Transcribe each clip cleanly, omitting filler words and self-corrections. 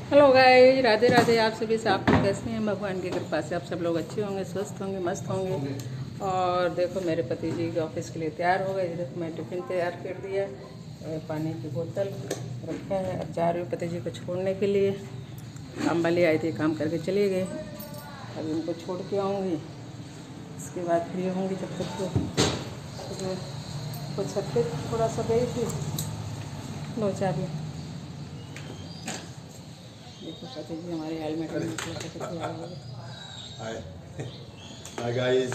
Hello guys, Radhe Radhe. आप सभी से आप लोग कैसे हैं? भगवान की कृपा से आप सब लोग अच्छे होंगे, स्वस्थ होंगे, मस्त होंगे। और देखो मेरे पति जी के ऑफिस के लिए तैयार हो गए। देखो मैं टिफ़िन तैयार कर दिया, पानी की बोतल रखा है। अब जा रही हूँ पति जी को छोड़ने के लिए। काम वाली आई थी, काम करके चले गए। अब इनको छोड़ के आऊँगी, उसके बाद फ्री होंगी। जब तक तो छत पे थोड़ा सा गई थी। लो चाबी। देखो पति जी हमारे हेलमेट में निकला था, कैसे आ गए। हाय हाय गाइस।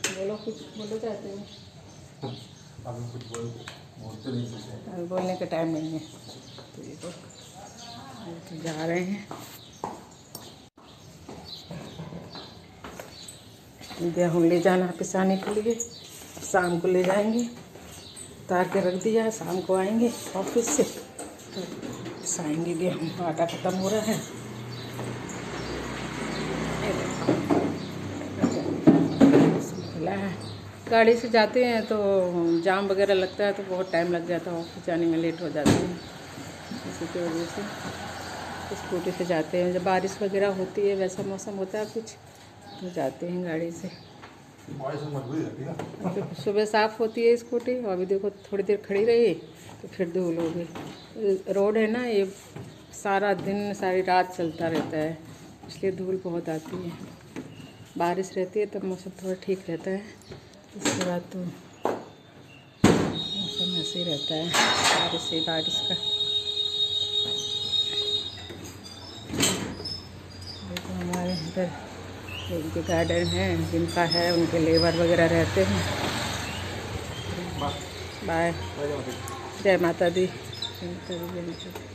बोलो, कुछ बोलो चाहते हो? अभी कुछ बोलते नहीं सकते। अभी बोलने का टाइम नहीं है। तो ये तो जा रहे हैं। गेहूँ ले जाना पिसाने के लिए, शाम को ले जाएंगे। उतार के रख दिया है, शाम को आएंगे ऑफिस से तो पिसाएंगे गेहूँ। आटा ख़त्म हो रहा है। खुला है। गाड़ी से जाते हैं तो जाम वगैरह लगता है तो बहुत टाइम लग जाता है, ऑफिस जाने में लेट हो जाते हैं। इसी की वजह से स्कूटी से जाते हैं। जब बारिश वगैरह होती है, वैसा मौसम होता है कुछ, तो जाते हैं गाड़ी से। देखो सुबह साफ़ होती है स्कूटी, और अभी देखो थोड़ी देर खड़ी रही तो फिर धूल हो गई। रोड है ना ये, सारा दिन सारी रात चलता रहता है, इसलिए धूल बहुत आती है। बारिश रहती है तब मौसम थोड़ा ठीक रहता है, उसके बाद तो मौसम ऐसे ही रहता है, बारिश का। देखो हमारे इधर एक गार्डन है, जिनका है उनके लेबर वगैरह रहते हैं। बाय। जय माता दी। जय माता दी, जय माता दी।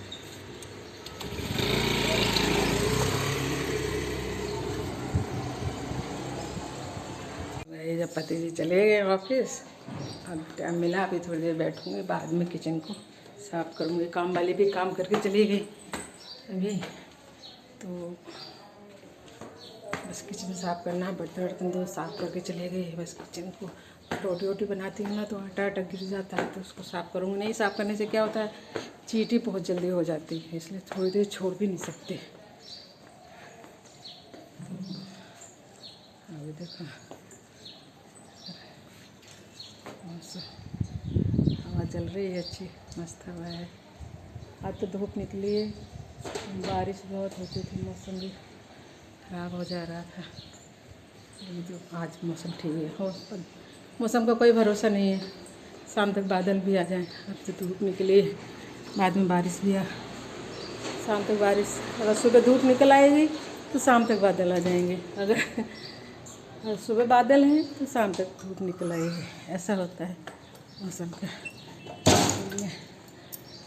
जब पति जी चले गए ऑफिस, अब टाइम मिला, अभी थोड़ी देर बैठूंगी, बाद में किचन को साफ़ करूँगी। काम वाली भी काम करके चली गई अभी, तो बस किचन साफ़ करना, बर्तन वर्तन दो साफ़ करके चले गए। बस किचन को रोटी वोटी बनाती हूँ ना तो आटा आटा गिर जाता है, तो उसको साफ़ करूँगी। नहीं साफ़ करने से क्या होता है, चींटी बहुत जल्दी हो जाती है, इसलिए थोड़ी देर छोड़ भी नहीं सकते। अभी देखो हवा चल रही है, अच्छी मस्त हवा है। आज तो धूप निकली है, बारिश बहुत होती थी, मौसम भी ख़राब हो जा रहा था। जो आज मौसम ठीक है। हो मौसम का कोई भरोसा नहीं है, शाम तक बादल भी आ जाए। अब तो धूप निकली है, बाद में बारिश भी शाम तक बारिश, अगर सुबह धूप निकल आएगी तो शाम तक बादल आ जाएंगे। अगर सुबह बादल हैं तो शाम तक धूप निकल आएगी, ऐसा होता है मौसम का।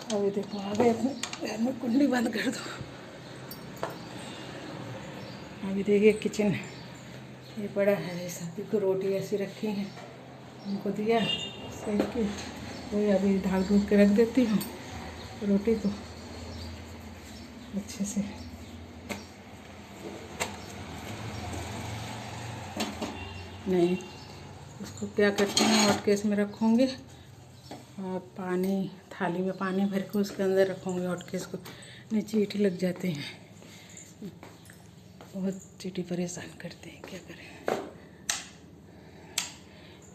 अभी देखो आ गए अपने घर में, कुंडी बंद कर दो। अभी देखिए किचन ये पड़ा है, सभी को रोटी ऐसी रखी हैं, उनको दिया सेक के, वही अभी ढाक ढूक के रख देती हूँ रोटी को अच्छे से। नहीं, उसको क्या करते हैं, हॉट केस में रखूँगी और पानी, थाली में पानी भर के उसके अंदर रखूँगी हॉट केस को। नहीं चींटी लग जाते हैं, बहुत चींटी परेशान करते हैं, क्या करें।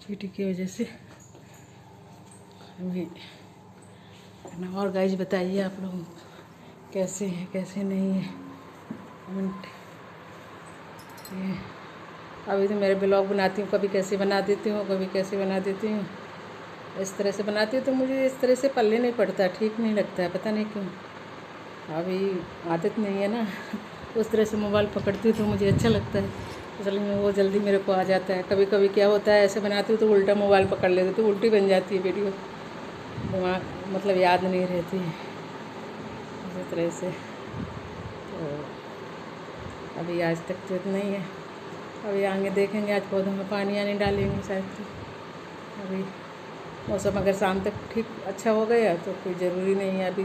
चींटी की वजह से अभी ना। और गाइस बताइए आप लोग कैसे हैं, कैसे नहीं है, कमेंट। ये अभी तो मेरे ब्लॉग बनाती हूँ, कभी कैसे बना देती हूँ, कभी कैसे बना देती हूँ। इस तरह से बनाती हूँ तो मुझे इस तरह से पल्ले नहीं पड़ता, ठीक नहीं लगता है, पता नहीं क्यों। अभी आदत नहीं है ना, उस तरह से मोबाइल पकड़ती हूँ तो मुझे अच्छा लगता है, असल में वो जल्दी मेरे को आ जाता है। कभी कभी क्या होता है, ऐसे बनाती हूँ तो उल्टा मोबाइल पकड़ लेती तो उल्टी बन जाती है वीडियो, दिमाग मतलब याद नहीं रहती है इसी तरह से। तो अभी आज तक तो इतना ही है, अभी आगे देखेंगे। आज पौधों में पानी आने डालेंगे शायद तो। अभी मौसम अगर शाम तक ठीक अच्छा हो गया तो कोई ज़रूरी नहीं है अभी,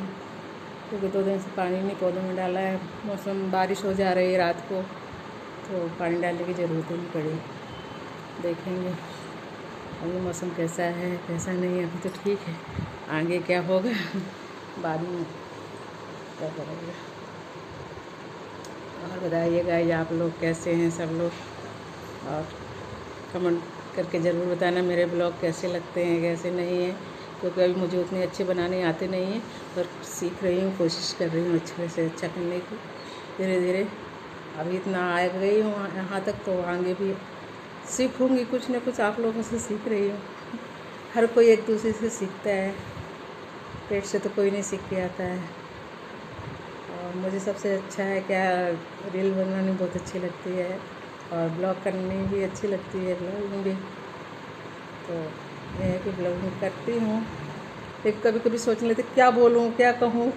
क्योंकि 2 दिन से पानी नहीं पौधों में डाला है। मौसम बारिश हो जा रही है रात को, तो पानी डालने की ज़रूरत नहीं पड़ी। देखेंगे अभी मौसम कैसा है कैसा नहीं है। अभी तो ठीक है, आगे क्या होगा बाद में क्या करेंगे। और बताइए गाइस आप लोग कैसे हैं सब लोग, और कमेंट करके ज़रूर बताना मेरे ब्लॉग कैसे लगते हैं कैसे नहीं हैं, क्योंकि अभी मुझे उतने अच्छे बनाने आते नहीं हैं, पर सीख रही हूँ, कोशिश कर रही हूँ अच्छे से अच्छा करने की धीरे धीरे। अभी इतना आ गई हूँ यहाँ तक, तो आगे भी सीखूँगी कुछ न कुछ, आप लोगों से सीख रही हूँ। हर कोई एक दूसरे से सीखता है, पेट से तो कोई नहीं सीख के आता है। और मुझे सबसे अच्छा है क्या, रील बनानी बहुत अच्छी लगती है और ब्लॉग करनी भी अच्छी लगती है, ब्लॉगिंग भी। तो यह है कि ब्लॉगिंग करती हूँ, लेकिन कभी कभी सोच लेती क्या बोलूँ क्या कहूँ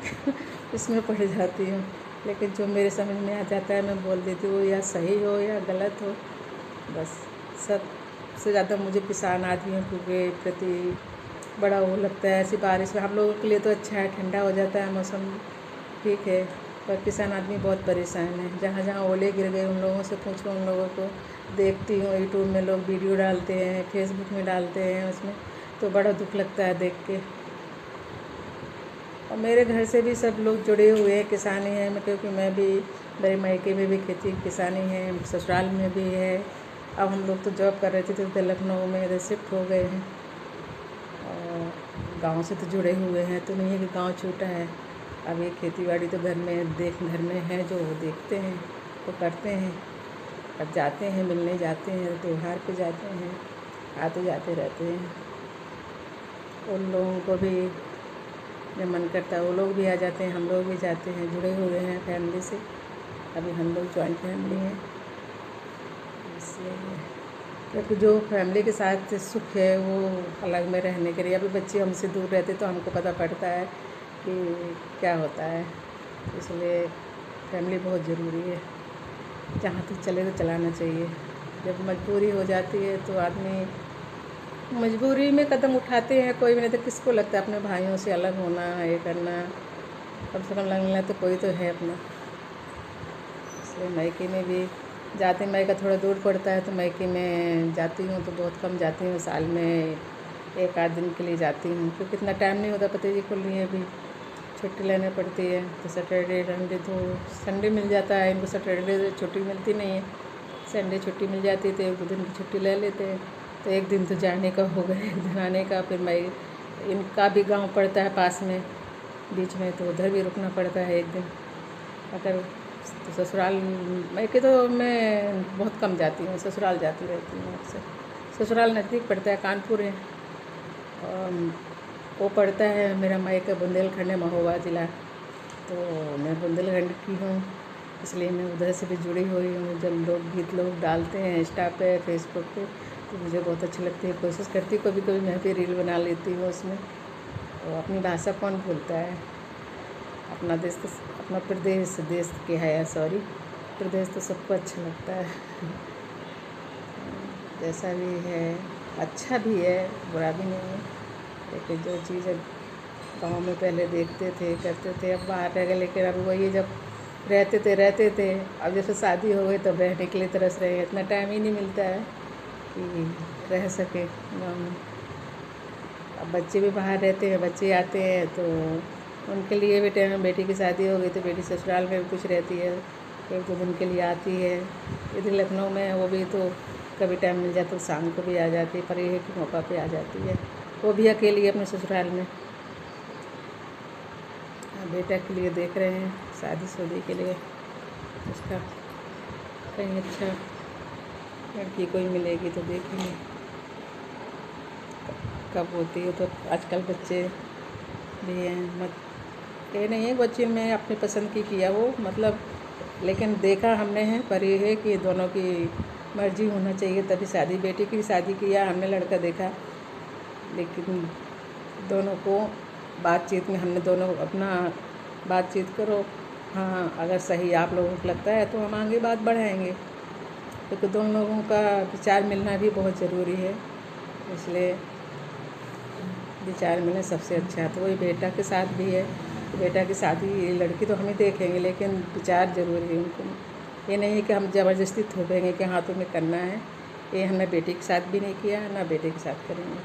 इसमें पड़ जाती हूँ, लेकिन जो मेरे समझ में आ जाता है मैं बोल देती हूँ, या सही हो या गलत हो। बस सबसे ज़्यादा मुझे किसान आदमियों के प्रति बड़ा वो लगता है। ऐसी बारिश में हम लोगों के लिए तो अच्छा है, ठंडा हो जाता है मौसम, ठीक है, पर किसान आदमी बहुत परेशान है। जहाँ जहाँ ओले गिर गए उन लोगों से पूछो, उन लोगों को देखती हूँ यूट्यूब में लोग वीडियो डालते हैं, फेसबुक में डालते हैं, उसमें तो बड़ा दुख लगता है देख के। और मेरे घर से भी सब लोग जुड़े हुए हैं, किसानी हैं, क्योंकि मैं भी, मेरे मायके में भी खेती किसानी है, ससुराल में भी है। अब हम लोग तो जॉब कर रहे थे तो इधर लखनऊ में इधर शिफ्ट हो गए हैं, और गाँव से तो जुड़े हुए हैं, तो नहीं है कि गाँव छूटा है। अब ये खेती बाड़ी तो घर में है, जो वो देखते हैं वो करते हैं। अब जाते हैं मिलने जाते हैं, त्योहार पे जाते हैं, आते जाते रहते हैं। उन लोगों को भी जब मन करता है वो लोग भी आ जाते हैं, हम लोग भी जाते हैं, जुड़े हुए हैं फैमिली से। अभी हम लोग जॉइंट फैमिली हैं, इसलिए क्योंकि जो फैमिली के साथ सुख है वो अलग में रहने के लिए। अभी बच्चे हमसे दूर रहते तो हमको पता पड़ता है कि क्या होता है, इसलिए फैमिली बहुत ज़रूरी है। जहाँ तक चले तो चलाना चाहिए। जब मजबूरी हो जाती है तो आदमी मजबूरी में कदम उठाते हैं, कोई भी नहीं तो किसको लगता है अपने भाइयों से अलग होना, ये करना, कम से कम लगना तो कोई तो है अपना। इसलिए मायके में भी जाते, मायका थोड़ा दूर पड़ता है तो मायके में जाती हूँ तो बहुत कम जाती हूँ, साल में 1 आध दिन के लिए जाती हूँ, क्योंकि इतना टाइम नहीं होता। पति जी को लिए भी छुट्टी लेनी पड़ती है, तो सैटरडे संडे तो संडे मिल जाता है, इनको सैटरडे छुट्टी मिलती नहीं है, संडे छुट्टी मिल जाती तो 1-2 दिन की छुट्टी ले लेते हैं। तो 1 दिन तो जाने का हो गया, 1 दिन आने का। फिर मैं, इनका भी गांव पड़ता है पास में बीच में, तो उधर भी रुकना पड़ता है 1 दिन। अगर तो ससुराल, मायके तो मैं बहुत कम जाती हूँ, ससुराल जाती रहती हूँ अक्सर। ससुराल नज़दीक पड़ता है, कानपुर है, और वो पड़ता है मेरा मायका बुंदेलखंड है, महोबा ज़िला। तो मैं बुंदेलखंड की हूँ, इसलिए मैं उधर से भी जुड़ी हुई हूँ। जब लोग गीत लोग डालते हैं इंस्टा पे, फेसबुक पे, तो मुझे बहुत अच्छी लगती है। कोशिश करती हूँ कभी कभी मैं भी रील बना लेती हूँ उसमें। तो अपनी भाषा कौन भूलता है, अपना देश तो, अपना प्रदेश, देश के है सॉरी, प्रदेश तो सबको अच्छा लगता है। जैसा भी है अच्छा भी है, बुरा भी नहीं है, लेकिन जो चीज़ गाँव में पहले देखते थे करते थे, अब बाहर रह गए। लेकिन अब वही जब रहते थे, अब जैसे शादी हो गई तब रहने के लिए तरस रहे हैं, इतना टाइम ही नहीं मिलता है कि रह सके गाँव में। अब बच्चे भी बाहर रहते हैं, बच्चे आते हैं तो उनके लिए भी टाइम, बेटी की शादी हो गई तो बेटी ससुराल में भी कुछ रहती है, 1-2 दिन के लिए आती है। इधर लखनऊ में है वो भी, तो कभी टाइम मिल जाता तो शाम को भी आ जाती है, पर ये है कि मौका पे आ जाती है। वो भी अकेली है अपने ससुराल में। बेटा के लिए देख रहे हैं शादी के लिए, उसका कहीं अच्छा लड़की कोई मिलेगी तो देखेंगे कब होती है। तो आजकल बच्चे भी हैं, मत ये नहीं है बच्चे में अपनी पसंद की किया वो, मतलब, लेकिन देखा हमने है, पर ये है कि दोनों की मर्जी होना चाहिए तभी शादी। बेटी की शादी किया हमने, लड़का देखा, लेकिन दोनों को बातचीत में हमने दोनों अपना बातचीत करो, हाँ अगर सही आप लोगों को लगता है तो हम आगे बात बढ़ाएंगे, क्योंकि दोनों लोगों का विचार मिलना भी बहुत ज़रूरी है। इसलिए विचार मिलना सबसे अच्छा है। तो वही बेटा के साथ भी है, तो बेटा की शादी, लड़की तो हम ही देखेंगे, लेकिन विचार ज़रूरी है उनको। ये नहीं है कि हम ज़बरदस्ती थोपेंगे कि हाँ तुम्हें करना है। ये हमने बेटी के साथ भी नहीं किया, ना बेटे के साथ करेंगे।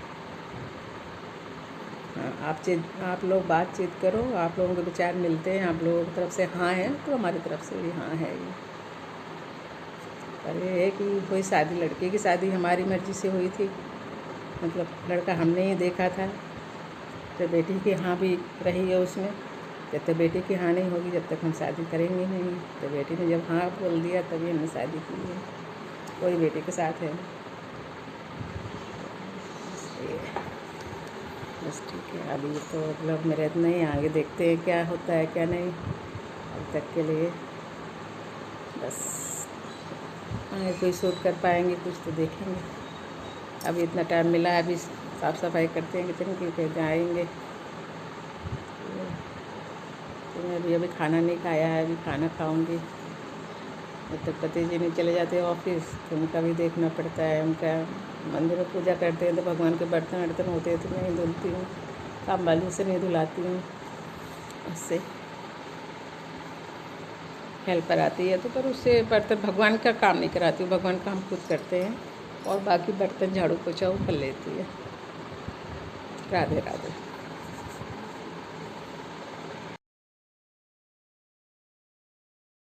हाँ, आप लोग बातचीत करो, आप लोगों के विचार मिलते हैं, आप लोगों की तरफ से हाँ है तो हमारी तरफ से भी हाँ है ये। पर ये है कि कोई शादी, लड़के की शादी हमारी मर्ज़ी से हुई थी, मतलब लड़का हमने ही देखा था। तो बेटी की हाँ भी रही है उसमें। जब तक बेटी की हाँ नहीं होगी जब तक हम शादी करेंगे नहीं। तो बेटी ने जब हाँ बोल दिया तभी हमने शादी की है, कोई बेटी के साथ है। बस ठीक है, अभी तो ब्लॉग मेरा इतना ही, आगे देखते हैं क्या होता है क्या नहीं। अब तक के लिए बस आगे कोई शूट कर पाएंगे कुछ तो देखेंगे। अभी इतना टाइम मिला है, अभी साफ़ सफाई करते हैं किचन की, फिर जाएंगे। तो मैं अभी खाना नहीं खाया है, अभी खाना खाऊंगी। जब तक पति जी नहीं चले जाते ऑफिस तो उनका भी देखना पड़ता है। उनका मंदिर में पूजा करते हैं तो भगवान के बर्तन वर्तन होते हैं तो मैं ही धुलती हूँ, काम वाली से नहीं धुलाती हूँ। उससे हेल्पर आती है तो पर उससे बर्तन, भगवान का काम नहीं कराती हूँ, भगवान का हम खुद करते हैं और बाकी बर्तन झाड़ू पोछा वो कर लेती है। राधे राधे।